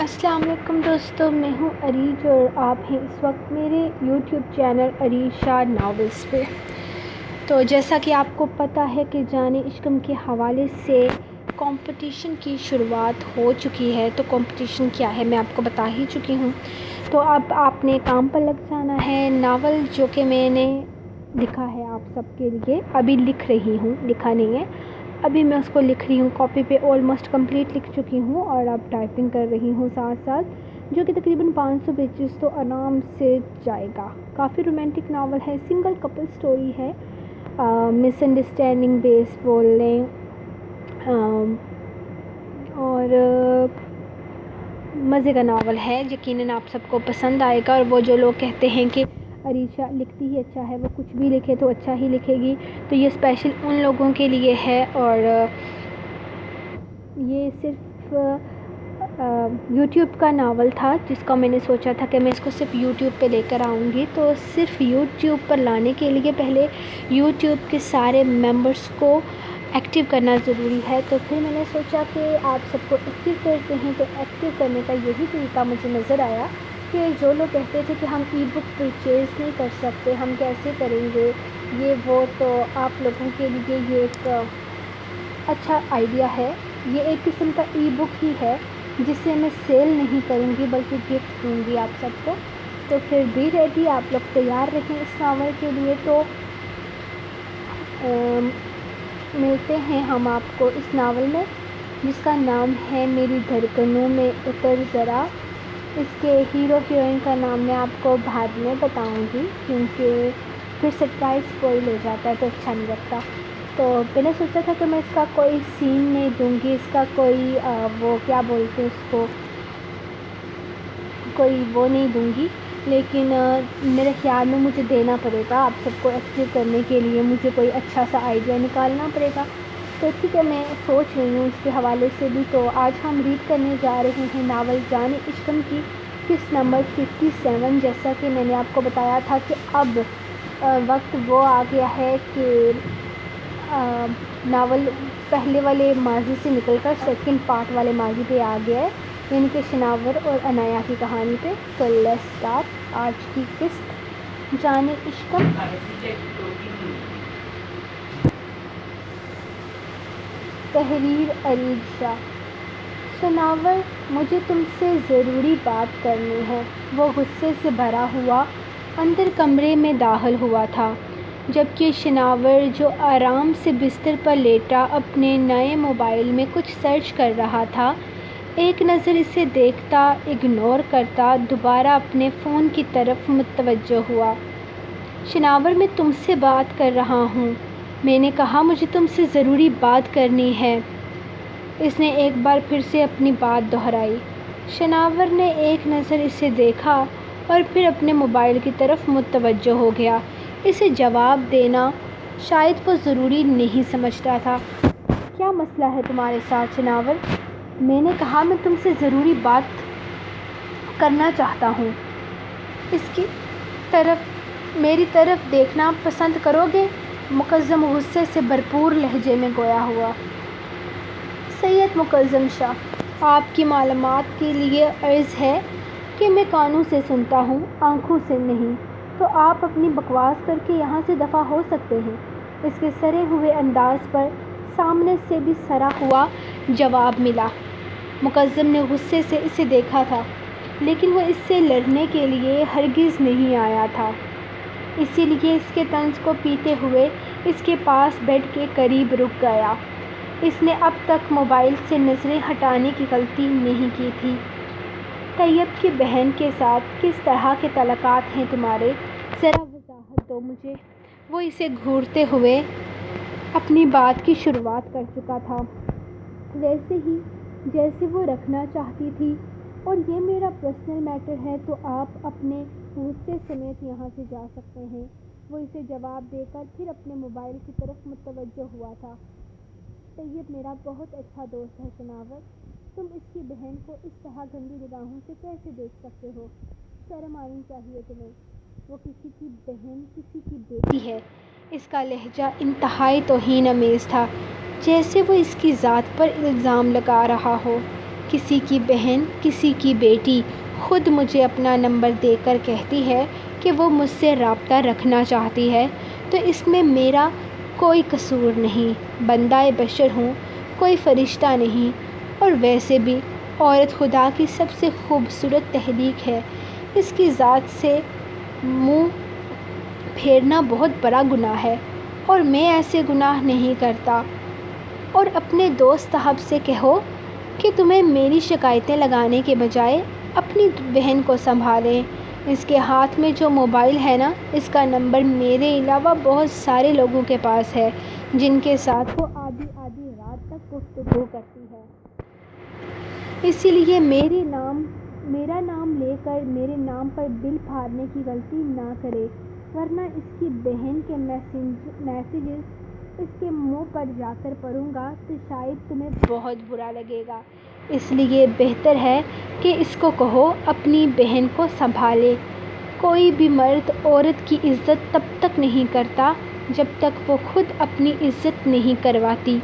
السلام علیکم دوستو، میں ہوں عریج اور آپ ہیں اس وقت میرے یوٹیوب چینل عریج شاہ ناولز پہ۔ تو جیسا کہ آپ کو پتہ ہے کہ جان عشقم کے حوالے سے کمپٹیشن کی شروعات ہو چکی ہے۔ تو کمپٹیشن کیا ہے میں آپ کو بتا ہی چکی ہوں۔ تو اب آپ نے کام پر لگ جانا ہے۔ ناول جو کہ میں نے لکھا ہے آپ سب کے لیے، ابھی لکھ رہی ہوں، لکھا نہیں ہے، ابھی میں اس کو لکھ رہی ہوں، کاپی پہ آلموسٹ کمپلیٹ لکھ چکی ہوں اور اب ٹائپنگ کر رہی ہوں ساتھ ساتھ، جو کہ تقریباً 500 پیجز تو آرام سے جائے گا۔ کافی رومانٹک ناول ہے، سنگل کپل سٹوری ہے، مس انڈرسٹینڈنگ بیس بول لیں، اور مزے کا ناول ہے، یقیناً آپ سب کو پسند آئے گا۔ اور وہ جو لوگ کہتے ہیں کہ عریشہ لکھتی ہی اچھا ہے، وہ کچھ بھی لکھے تو اچھا ہی لکھے گی، تو یہ اسپیشل ان لوگوں کے لیے ہے۔ اور یہ صرف یوٹیوب کا ناول تھا، جس کا میں نے سوچا تھا کہ میں اس کو صرف یوٹیوب پہ لے کر آؤں گی، تو صرف یوٹیوب پر لانے کے لیے پہلے یوٹیوب کے سارے ممبرس کو ایکٹیو کرنا ضروری ہے۔ تو پھر میں نے سوچا کہ آپ سب کو ایکٹیو کرتے ہیں، تو ایکٹیو کرنے کا یہی طریقہ مجھے نظر آیا کہ جو لوگ کہتے تھے کہ ہم ای بک پرچیز نہیں کر سکتے، ہم کیسے کریں گے یہ وہ، تو آپ لوگوں کے لیے یہ ایک اچھا آئیڈیا ہے۔ یہ ایک قسم کا ای بک ہی ہے جسے میں سیل نہیں کروں گی بلکہ گفٹ دوں گی آپ سب کو۔ تو پھر بھی ریڈی، آپ لوگ تیار رہیں اس ناول کے لیے۔ تو ملتے ہیں ہم آپ کو اس ناول میں، جس کا نام ہے میری دھڑکنوں میں اتر ذرا۔ اس کے ہیرو ہیروئن کا نام میں آپ کو بعد میں بتاؤں گی، کیونکہ پھر سرپرائز سپوائل ہو جاتا ہے تو اچھا نہیں لگتا۔ تو میں نے سوچا تھا کہ میں اس کا کوئی سین نہیں دوں گی، اس کا کوئی وہ کیا بولتے ہیں اس کو، کوئی وہ نہیں دوں گی، لیکن میرے خیال میں مجھے دینا پڑے گا آپ سب کو ایکٹیو کرنے کے لیے، مجھے کوئی اچھا سا آئیڈیا نکالنا پڑے گا۔ تو ٹھیک ہے، میں سوچ رہی ہوں اس کے حوالے سے بھی۔ تو آج ہم ریڈ کرنے جا رہے ہیں ناول جان عشقم کی قسط نمبر 57۔ جیسا کہ میں نے آپ کو بتایا تھا کہ اب وقت وہ آ گیا ہے کہ ناول پہلے والے ماضی سے نکل کر سیکنڈ پارٹ والے ماضی پہ آ گیا ہے، یعنی کہ شناور اور عنایا کی کہانی پہ۔ تو لیٹس اسٹارٹ آج کی قسط جان عشقم۔ تحریر عریج شاہ۔ شناور، مجھے تم سے ضروری بات کرنی ہے۔ وہ غصے سے بھرا ہوا اندر کمرے میں داخل ہوا تھا، جبکہ شناور جو آرام سے بستر پر لیٹا اپنے نئے موبائل میں کچھ سرچ کر رہا تھا، ایک نظر اسے دیکھتا اگنور کرتا دوبارہ اپنے فون کی طرف متوجہ ہوا۔ شناور، میں تم سے بات کر رہا ہوں، میں نے کہا، مجھے تم سے ضروری بات کرنی ہے۔ اس نے ایک بار پھر سے اپنی بات دہرائی۔ شناور نے ایک نظر اسے دیکھا اور پھر اپنے موبائل کی طرف متوجہ ہو گیا۔ اسے جواب دینا شاید وہ ضروری نہیں سمجھتا تھا۔ کیا مسئلہ ہے تمہارے ساتھ شناور؟ میں نے کہا، میں تم سے ضروری بات کرنا چاہتا ہوں۔ اس کی طرف میری طرف دیکھنا پسند کرو گے؟ مقدم غصے سے بھرپور لہجے میں گویا ہوا۔ سید مقدم شاہ، آپ کی معلومات کے لیے عرض ہے کہ میں کانوں سے سنتا ہوں، آنکھوں سے نہیں، تو آپ اپنی بکواس کر کے یہاں سے دفع ہو سکتے ہیں۔ اس کے سڑے ہوئے انداز پر سامنے سے بھی سڑا ہوا جواب ملا۔ مقدم نے غصے سے اسے دیکھا تھا، لیکن وہ اس سے لڑنے کے لیے ہرگز نہیں آیا تھا، اسی لیے اس کے طنز کو پیتے ہوئے اس کے پاس بیڈ کے قریب رک گیا۔ اس نے اب تک موبائل سے نظریں ہٹانے کی غلطی نہیں کی تھی۔ طیب کی بہن کے ساتھ کس طرح کے تعلقات ہیں تمہارے؟ ذرا وضاحت دو مجھے۔ وہ اسے گھورتے ہوئے اپنی بات کی شروعات کر چکا تھا، ویسے ہی جیسے وہ رکھنا چاہتی تھی۔ اور یہ میرا پرسنل میٹر ہے، تو آپ اپنے غصے سمیت یہاں سے جا سکتے ہیں۔ وہ اسے جواب دے کر پھر اپنے موبائل کی طرف متوجہ ہوا تھا۔ طیب میرا بہت اچھا دوست ہے شناور، تم اس کی بہن کو اس طرح گندی نگاہوں سے کیسے دیکھ سکتے ہو؟ شرم آنی چاہیے تمہیں، وہ کسی کی بہن، کسی کی بیٹی ہے۔ اس کا لہجہ انتہائی توہین آمیز تھا، جیسے وہ اس کی ذات پر الزام لگا رہا ہو۔ کسی کی بہن، کسی کی بیٹی خود مجھے اپنا نمبر دے کر کہتی ہے کہ وہ مجھ سے رابطہ رکھنا چاہتی ہے، تو اس میں میرا کوئی قصور نہیں۔ بندہ بشر ہوں، کوئی فرشتہ نہیں، اور ویسے بھی عورت خدا کی سب سے خوبصورت تخلیق ہے۔ اس کی ذات سے منہ پھیرنا بہت بڑا گناہ ہے، اور میں ایسے گناہ نہیں کرتا۔ اور اپنے دوست صاحب سے کہو کہ تمہیں میری شکایتیں لگانے کے بجائے اپنی بہن کو سنبھالیں۔ اس کے ہاتھ میں جو موبائل ہے نا، اس کا نمبر میرے علاوہ بہت سارے لوگوں کے پاس ہے جن کے ساتھ وہ آدھی رات تک گفتگو کرتی ہے۔ اسی لیے میرا نام لے کر میرے نام پر بل پھاڑنے کی غلطی نہ کرے، ورنہ اس کی بہن کے میسیجز اس کے منہ پر جا کر پڑھوں گا تو شاید تمہیں بہت برا لگے گا۔ اس لیے بہتر ہے کہ اس کو کہو اپنی بہن کو سنبھالے۔ کوئی بھی مرد عورت کی عزت تب تک نہیں کرتا جب تک وہ خود اپنی عزت نہیں کرواتی۔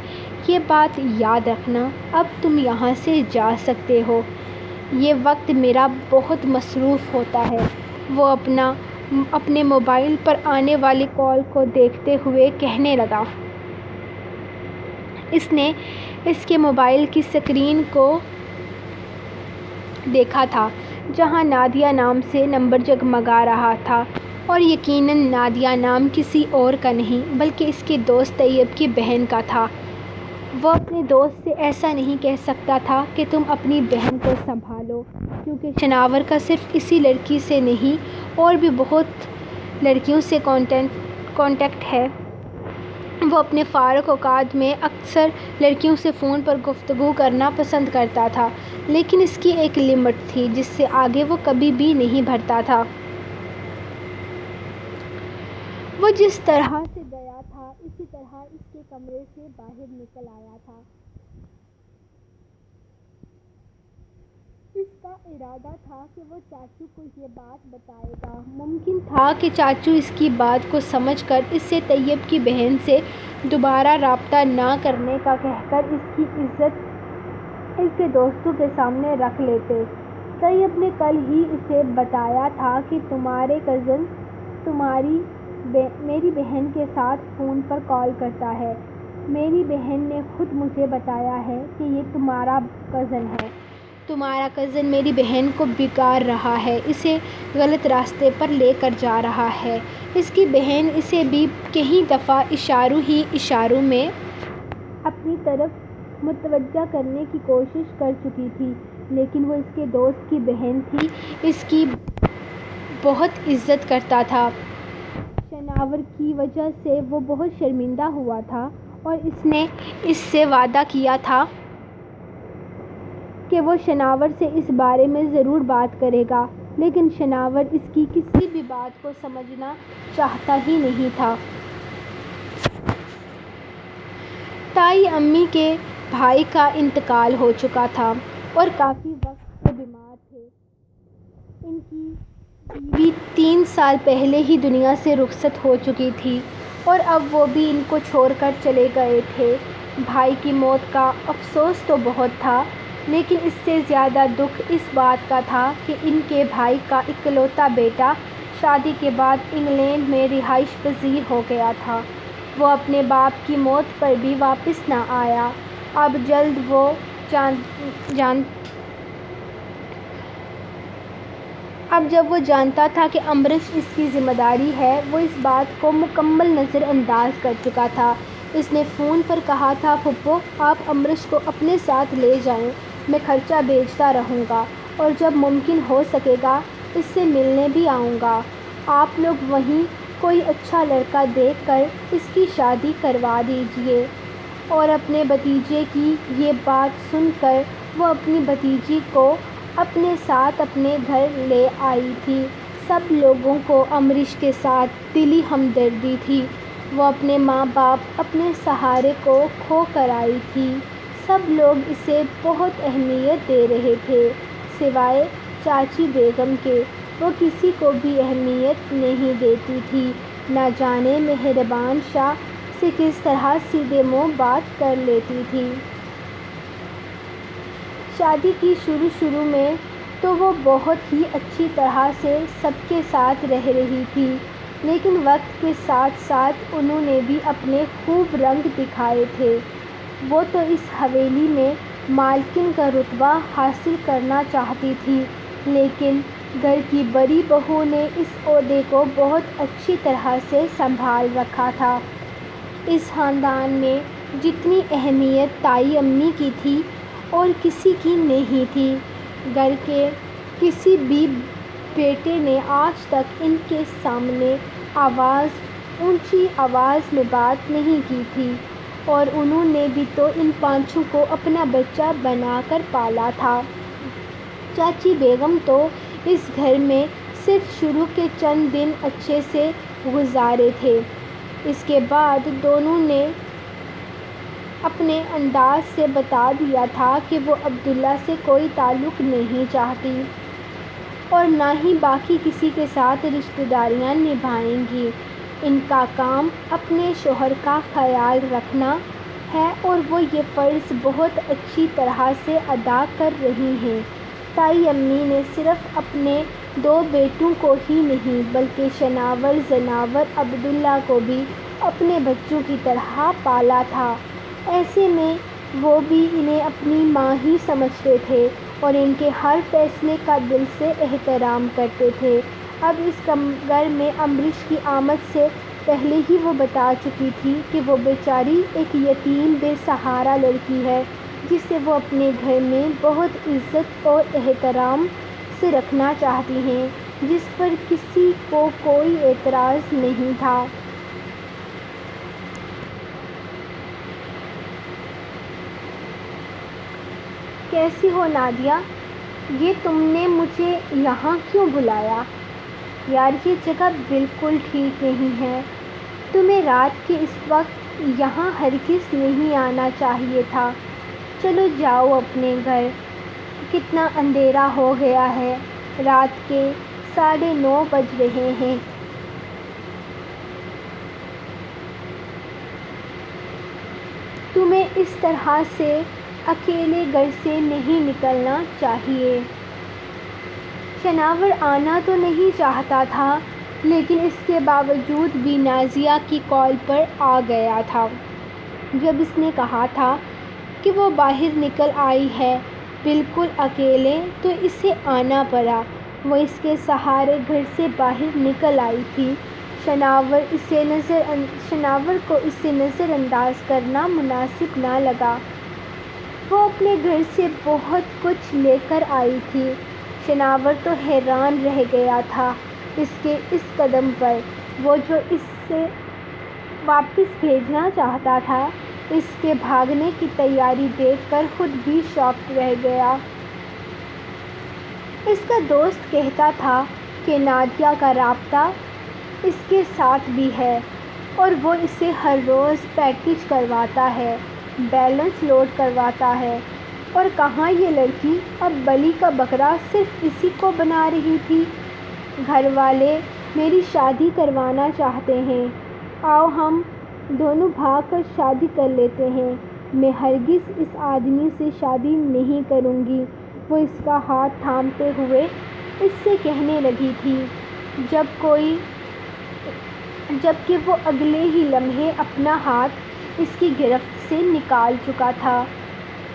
یہ بات یاد رکھنا۔ اب تم یہاں سے جا سکتے ہو۔ یہ وقت میرا بہت مصروف ہوتا ہے۔ وہ اپنے موبائل پر آنے والی کال کو دیکھتے ہوئے کہنے لگا۔ اس نے اس کے موبائل کی اسکرین کو دیکھا تھا جہاں نادیہ نام سے نمبر جگمگا رہا تھا، اور یقیناً نادیہ نام کسی اور کا نہیں بلکہ اس کے دوست طیب کی بہن کا تھا۔ وہ اپنے دوست سے ایسا نہیں کہہ سکتا تھا کہ تم اپنی بہن کو سنبھالو، کیونکہ شناور کا صرف اسی لڑکی سے نہیں اور بھی بہت لڑکیوں سے کانٹیکٹ ہے۔ وہ اپنے فارغ اوقات میں اکثر لڑکیوں سے فون پر گفتگو کرنا پسند کرتا تھا، لیکن اس کی ایک لمٹ تھی جس سے آگے وہ کبھی بھی نہیں بڑھتا تھا۔ وہ جس طرح سے گیا تھا اسی طرح اس کے کمرے سے باہر نکل آیا تھا۔ اس کا ارادہ تھا کہ وہ چاچو کو یہ بات بتائے گا۔ ممکن تھا کہ چاچو اس کی بات کو سمجھ کر اس سے طیب کی بہن سے دوبارہ رابطہ نہ کرنے کا کہہ کر اس کی عزت اس کے دوستوں کے سامنے رکھ لیتے۔ طیب نے کل ہی اسے بتایا تھا کہ تمہارے کزن میری بہن کے ساتھ فون پر کال کرتا ہے۔ میری بہن نے خود مجھے بتایا ہے کہ یہ تمہارا کزن ہے۔ تمہارا کزن میری بہن کو بگاڑ رہا ہے، اسے غلط راستے پر لے کر جا رہا ہے۔ اس کی بہن اسے بھی کئی دفعہ اشاروں میں اپنی طرف متوجہ کرنے کی کوشش کر چکی تھی، لیکن وہ اس کے دوست کی بہن تھی، اس کی بہت عزت کرتا تھا۔ شناور کی وجہ سے وہ بہت شرمندہ ہوا تھا اور اس نے اس سے وعدہ کیا تھا کہ وہ شناور سے اس بارے میں ضرور بات کرے گا، لیکن شناور اس کی کسی بھی بات کو سمجھنا چاہتا ہی نہیں تھا۔ تائی امی کے بھائی کا انتقال ہو چکا تھا اور کافی وقت سے بیمار تھے۔ ان کی بیوی 3 سال پہلے ہی دنیا سے رخصت ہو چکی تھی اور اب وہ بھی ان کو چھوڑ کر چلے گئے تھے۔ بھائی کی موت کا افسوس تو بہت تھا، لیکن اس سے زیادہ دکھ اس بات کا تھا کہ ان کے بھائی کا اکلوتا بیٹا شادی کے بعد انگلینڈ میں رہائش پذیر ہو گیا تھا۔ وہ اپنے باپ کی موت پر بھی واپس نہ آیا۔ اب جب وہ جانتا تھا کہ امریش اس کی ذمہ داری ہے، وہ اس بات کو مکمل نظر انداز کر چکا تھا۔ اس نے فون پر کہا تھا، پھپھو آپ امریش کو اپنے ساتھ لے جائیں، میں خرچہ بھیجتا رہوں گا اور جب ممکن ہو سکے گا اس سے ملنے بھی آؤں گا۔ آپ لوگ وہیں کوئی اچھا لڑکا دیکھ کر اس کی شادی کروا دیجیے۔ اور اپنے بھتیجے کی یہ بات سن کر وہ اپنی بھتیجی کو اپنے ساتھ اپنے گھر لے آئی تھی۔ سب لوگوں کو امریش کے ساتھ دلی ہمدردی تھی۔ وہ اپنے ماں باپ، اپنے سہرے کو کھو کر آئی تھی۔ سب لوگ اسے بہت اہمیت دے رہے تھے، سوائے چاچی بیگم کے۔ وہ کسی کو بھی اہمیت نہیں دیتی تھی، نہ جانے مہربان شاہ سے کس طرح سیدھے منہ بات کر لیتی تھی۔ شادی کی شروع میں تو وہ بہت ہی اچھی طرح سے سب کے ساتھ رہ رہی تھی، لیکن وقت کے ساتھ ساتھ انہوں نے بھی اپنے خوب رنگ دکھائے تھے۔ وہ تو اس حویلی میں مالکن کا رتبہ حاصل کرنا چاہتی تھی، لیکن گھر کی بڑی بہو نے اس عہدے کو بہت اچھی طرح سے سنبھال رکھا تھا۔ اس خاندان میں جتنی اہمیت تائی امی کی تھی اور کسی کی نہیں تھی۔ گھر کے کسی بھی بیٹے نے آج تک ان کے سامنے اونچی آواز میں بات نہیں کی تھی، اور انہوں نے بھی تو ان پانچوں کو اپنا بچہ بنا کر پالا تھا۔ چاچی بیگم تو اس گھر میں صرف شروع کے چند دن اچھے سے گزارے تھے، اس کے بعد دونوں نے اپنے انداز سے بتا دیا تھا کہ وہ عبداللہ سے کوئی تعلق نہیں چاہتی اور نہ ہی باقی کسی کے ساتھ رشتہ داریاں نبھائیں گی۔ ان کا کام اپنے شوہر کا خیال رکھنا ہے اور وہ یہ فرض بہت اچھی طرح سے ادا کر رہی ہیں۔ تائی امی نے صرف اپنے 2 بیٹوں کو ہی نہیں بلکہ شناور زناور عبداللہ کو بھی اپنے بچوں کی طرح پالا تھا، ایسے میں وہ بھی انہیں اپنی ماں ہی سمجھتے تھے اور ان کے ہر فیصلے کا دل سے احترام کرتے تھے۔ اب اس گھر میں امریش کی آمد سے پہلے ہی وہ بتا چکی تھی کہ وہ بیچاری ایک یتیم بے سہارا لڑکی ہے جسے وہ اپنے گھر میں بہت عزت اور احترام سے رکھنا چاہتی ہیں، جس پر کسی کو کوئی اعتراض نہیں تھا۔ کیسی ہو نادیہ؟ یہ تم نے مجھے یہاں کیوں بلایا؟ یار یہ جگہ بالکل ٹھیک نہیں ہے، تمہیں رات کے اس وقت یہاں ہرگز نہیں آنا چاہیے تھا۔ چلو جاؤ اپنے گھر، کتنا اندھیرا ہو گیا ہے، رات کے 9:30 بج رہے ہیں۔ تمہیں اس طرح سے اکیلے گھر سے نہیں نکلنا چاہیے۔ شناور آنا تو نہیں چاہتا تھا، لیکن اس کے باوجود بھی نازیہ کی کال پر آ گیا تھا۔ جب اس نے کہا تھا کہ وہ باہر نکل آئی ہے بالکل اکیلے تو اسے آنا پڑا۔ وہ اس کے سہارے گھر سے باہر نکل آئی تھی۔ شناور کو اسے نظر انداز کرنا مناسب نہ لگا۔ وہ اپنے گھر سے بہت کچھ لے کر آئی تھی۔ شناور تو حیران رہ گیا تھا اس کے اس قدم پر۔ وہ جو اسے واپس بھیجنا چاہتا تھا، اس کے بھاگنے کی تیاری دیکھ کر خود بھی شاکڈ رہ گیا۔ اس کا دوست کہتا تھا کہ نادیہ کا رابطہ اس کے ساتھ بھی ہے اور وہ اسے ہر روز پیکج کرواتا ہے، بیلنس لوڈ کرواتا ہے، اور کہاں یہ لڑکی اب بلی کا بکرا صرف اسی کو بنا رہی تھی۔ گھر والے میری شادی کروانا چاہتے ہیں، آؤ ہم دونوں بھاگ کر شادی کر لیتے ہیں۔ میں ہرگز اس آدمی سے شادی نہیں کروں گی، وہ اس کا ہاتھ تھامتے ہوئے اس سے کہنے لگی تھی، جبکہ وہ اگلے ہی لمحے اپنا ہاتھ اس کی گرفت سے نکال چکا تھا۔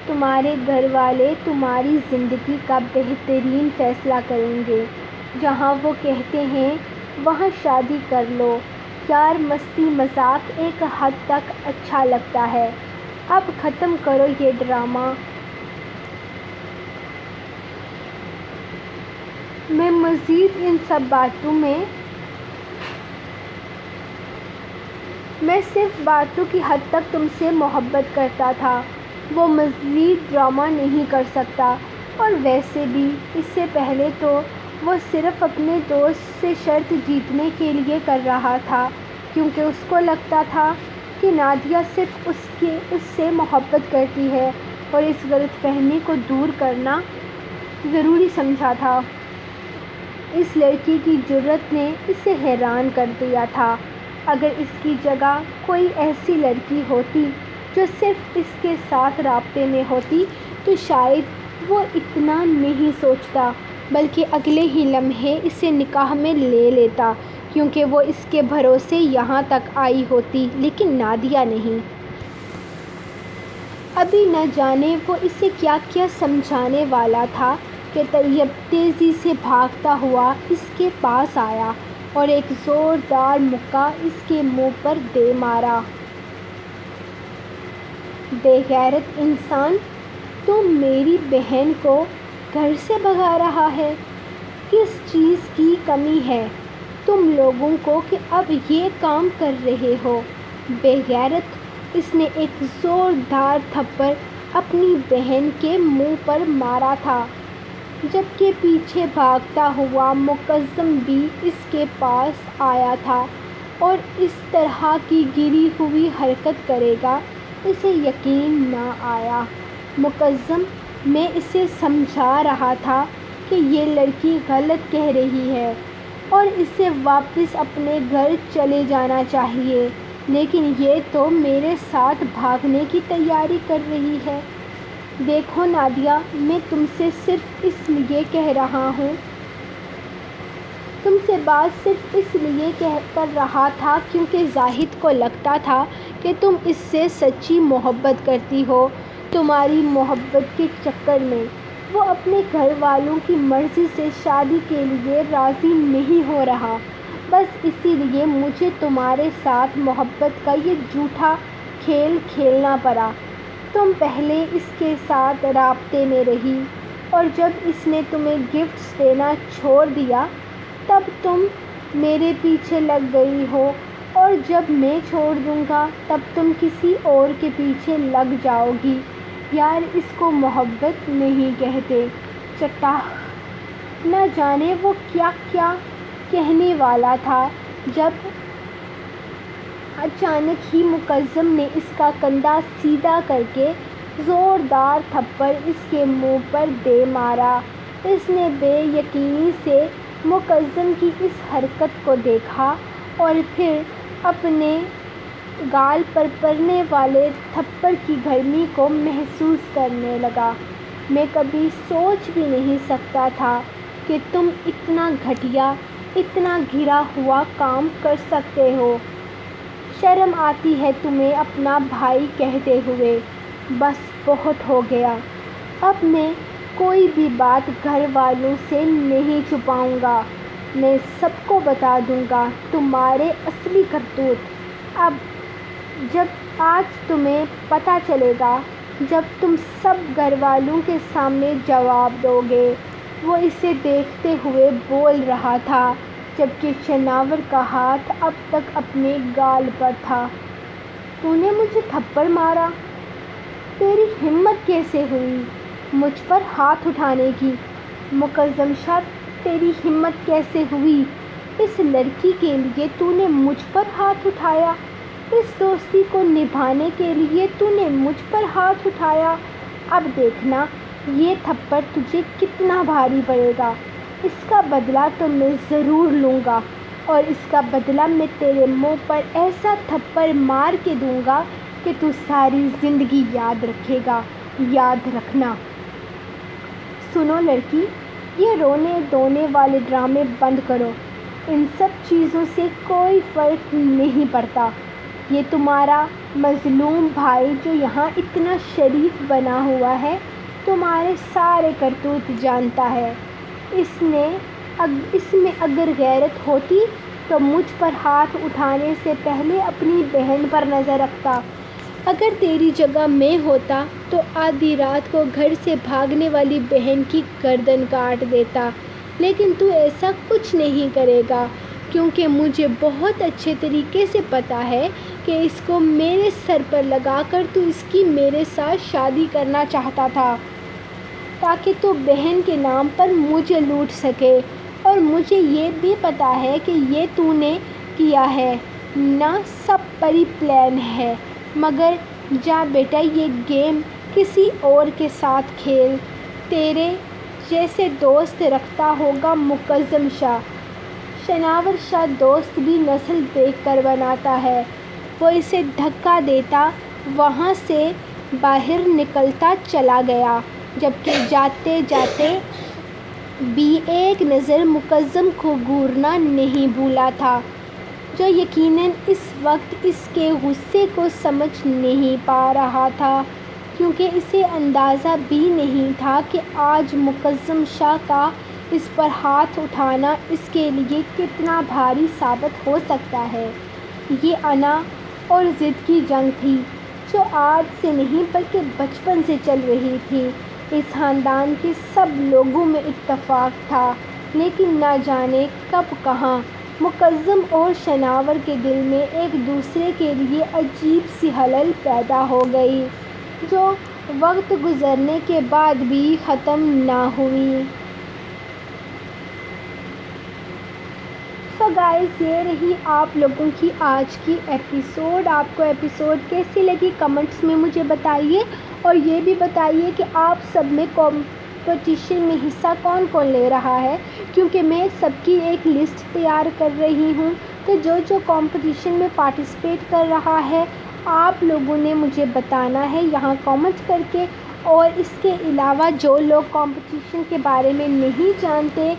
تمہارے گھر والے تمہاری زندگی کا بہترین فیصلہ کریں گے، جہاں وہ کہتے ہیں وہاں شادی کر لو۔ یار مستی مذاق ایک حد تک اچھا لگتا ہے، اب ختم کرو یہ ڈرامہ۔ میں مزید ان سب باتوں میں صرف باتوں کی حد تک تم سے محبت کرتا تھا۔ وہ مزید ڈرامہ نہیں کر سکتا، اور ویسے بھی اس سے پہلے تو وہ صرف اپنے دوست سے شرط جیتنے کے لیے کر رہا تھا، کیونکہ اس کو لگتا تھا کہ نادیہ صرف اس سے محبت کرتی ہے، اور اس غلط فہمی کو دور کرنا ضروری سمجھا تھا۔ اس لڑکی کی جرأت نے اسے حیران کر دیا تھا۔ اگر اس کی جگہ کوئی ایسی لڑکی ہوتی جو صرف اس کے ساتھ رابطے میں ہوتی تو شاید وہ اتنا نہیں سوچتا بلکہ اگلے ہی لمحے اسے نکاح میں لے لیتا، کیونکہ وہ اس کے بھروسے یہاں تک آئی ہوتی، لیکن نادیہ نہیں۔ ابھی نہ جانے وہ اسے کیا کیا سمجھانے والا تھا کہ طیب تیزی سے بھاگتا ہوا اس کے پاس آیا اور ایک زوردار مکہ اس کے منہ پر دے مارا۔ بے غیرت انسان، تو میری بہن کو گھر سے بھگا رہا ہے؟ کس چیز کی کمی ہے تم لوگوں کو کہ اب یہ کام کر رہے ہو؟ بے غیرت! اس نے ایک زوردار تھپڑ اپنی بہن کے منہ پر مارا تھا، جبکہ پیچھے بھاگتا ہوا معتصم بھی اس کے پاس آیا تھا اور اس طرح کی گری ہوئی حرکت کرے گا اسے یقین نہ آیا۔ معتصم، میں اسے سمجھا رہا تھا کہ یہ لڑکی غلط کہہ رہی ہے اور اسے واپس اپنے گھر چلے جانا چاہیے، لیکن یہ تو میرے ساتھ بھاگنے کی تیاری کر رہی ہے۔ دیکھو نادیہ، میں تم سے صرف اس لیے کہہ رہا ہوں، تم سے بات صرف اس لیے کر رہا تھا کیونکہ زاہد کو لگتا تھا کہ تم اس سے سچی محبت کرتی ہو۔ تمہاری محبت کے چکر میں وہ اپنے گھر والوں کی مرضی سے شادی کے لیے راضی نہیں ہو رہا، بس اسی لیے مجھے تمہارے ساتھ محبت کا یہ جھوٹا کھیل کھیلنا پڑا۔ تم پہلے اس کے ساتھ رابطے میں رہی اور جب اس نے تمہیں گفٹس دینا چھوڑ دیا تب تم میرے پیچھے لگ گئی ہو، اور جب میں چھوڑ دوں گا تب تم کسی اور کے پیچھے لگ جاؤ گی۔ یار، اس کو محبت نہیں کہتے۔ چٹا! نہ جانے وہ کیا کیا کہنے والا تھا جب اچانک ہی معتصم نے اس کا کندھا سیدھا کر کے زوردار تھپڑ اس کے منہ پر دے مارا۔ اس نے بے یقینی سے معتصم کی اس حرکت کو دیکھا اور پھر اپنے گال پر پڑنے والے تھپڑ کی گرمی کو محسوس کرنے لگا۔ میں کبھی سوچ بھی نہیں سکتا تھا کہ تم اتنا گھٹیا، اتنا گرا ہوا کام کر سکتے ہو۔ شرم آتی ہے تمہیں اپنا بھائی کہتے ہوئے؟ بس بہت ہو گیا، اب میں کوئی بھی بات گھر والوں سے نہیں چھپاؤں گا، میں سب کو بتا دوں گا تمہارے اصلی کرتوت۔ آج تمہیں پتہ چلے گا جب تم سب گھر والوں کے سامنے جواب دو گے۔ وہ اسے دیکھتے ہوئے بول رہا تھا جبکہ شناور کا ہاتھ اب تک اپنے گال پر تھا۔ تو نے مجھے تھپڑ مارا؟ تیری ہمت کیسے ہوئی مجھ پر ہاتھ اٹھانے کی؟ معتصم شاہ، تیری ہمت کیسے ہوئی؟ اس لڑکی کے لیے تو نے مجھ پر ہاتھ اٹھایا، اس دوستی کو نبھانے کے لیے تو نے مجھ پر ہاتھ اٹھایا۔ اب دیکھنا یہ تھپڑ تجھے کتنا بھاری پڑے گا۔ اس کا بدلہ تو میں ضرور لوں گا، اور اس کا بدلہ میں تیرے منہ پر ایسا تھپڑ مار کے دوں گا کہ تو ساری زندگی یاد رکھے گا۔ یاد رکھنا۔ سنو لڑکی، یہ رونے دھونے والے ڈرامے بند کرو، ان سب چیزوں سے کوئی فرق نہیں پڑتا۔ یہ تمہارا مظلوم بھائی جو یہاں اتنا شریف بنا ہوا ہے تمہارے سارے کرتوت جانتا ہے۔ اس میں اگر غیرت ہوتی تو مجھ پر ہاتھ اٹھانے سے پہلے اپنی بہن پر نظر رکھتا۔ اگر تیری جگہ میں ہوتا تو آدھی رات کو گھر سے بھاگنے والی بہن کی گردن کاٹ دیتا، لیکن تو ایسا کچھ نہیں کرے گا، کیونکہ مجھے بہت اچھے طریقے سے پتہ ہے کہ اس کو میرے سر پر لگا کر تو اس کی میرے ساتھ شادی کرنا چاہتا تھا تاکہ تو بہن کے نام پر مجھے لوٹ سکے، اور مجھے یہ بھی پتہ ہے کہ یہ تو نے کیا ہے نا، سب پری پلان ہے۔ مگر جا بیٹا، یہ گیم کسی اور کے ساتھ کھیل، تیرے جیسے دوست رکھتا ہوگا معتصم شاہ۔ شناور شاہ دوست بھی نسل دیکھ کر بناتا ہے۔ وہ اسے دھکا دیتا وہاں سے باہر نکلتا چلا گیا جبکہ جاتے جاتے بھی ایک نظر مقدم کو گھورنا نہیں بھولا تھا، جو یقیناً اس وقت اس کے غصے کو سمجھ نہیں پا رہا تھا، کیونکہ اسے اندازہ بھی نہیں تھا کہ آج مقدم شاہ کا اس پر ہاتھ اٹھانا اس کے لیے کتنا بھاری ثابت ہو سکتا ہے۔ یہ انا اور ضد کی جنگ تھی، جو آج سے نہیں بلکہ بچپن سے چل رہی تھی۔ اس خاندان کے سب لوگوں میں اتفاق تھا، لیکن نہ جانے کب کہاں مقدم اور شناور کے دل میں ایک دوسرے کے لیے عجیب سی خلل پیدا ہو گئی، جو وقت گزرنے کے بعد بھی ختم نہ ہوئی۔ سو گائز، یہ رہی آپ لوگوں کی آج کی ایپیسوڈ۔ آپ کو ایپیسوڈ کیسی لگی کمنٹس میں مجھے بتائیے، اور یہ بھی بتائیے کہ آپ سب میں کمپٹیشن میں حصہ کون کون لے رہا ہے، کیونکہ میں سب کی ایک لسٹ تیار کر رہی ہوں۔ تو جو کمپٹیشن میں پارٹیسپیٹ کر رہا ہے، آپ لوگوں نے مجھے بتانا ہے یہاں کمنٹ کر کے۔ اور اس کے علاوہ جو لوگ کمپٹیشن کے بارے میں نہیں جانتے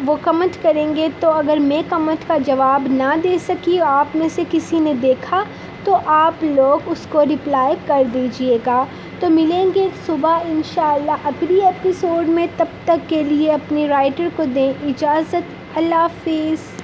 وہ کمنٹ کریں گے، تو اگر میں کمنٹ کا جواب نہ دے سکی، آپ میں سے کسی نے دیکھا، تو آپ لوگ اس کو رپلائی کر دیجئے گا۔ تو ملیں گے صبح انشاءاللہ اگلی ایپیسوڈ میں، تب تک کے لیے اپنی رائٹر کو دیں اجازت۔ اللہ حافظ۔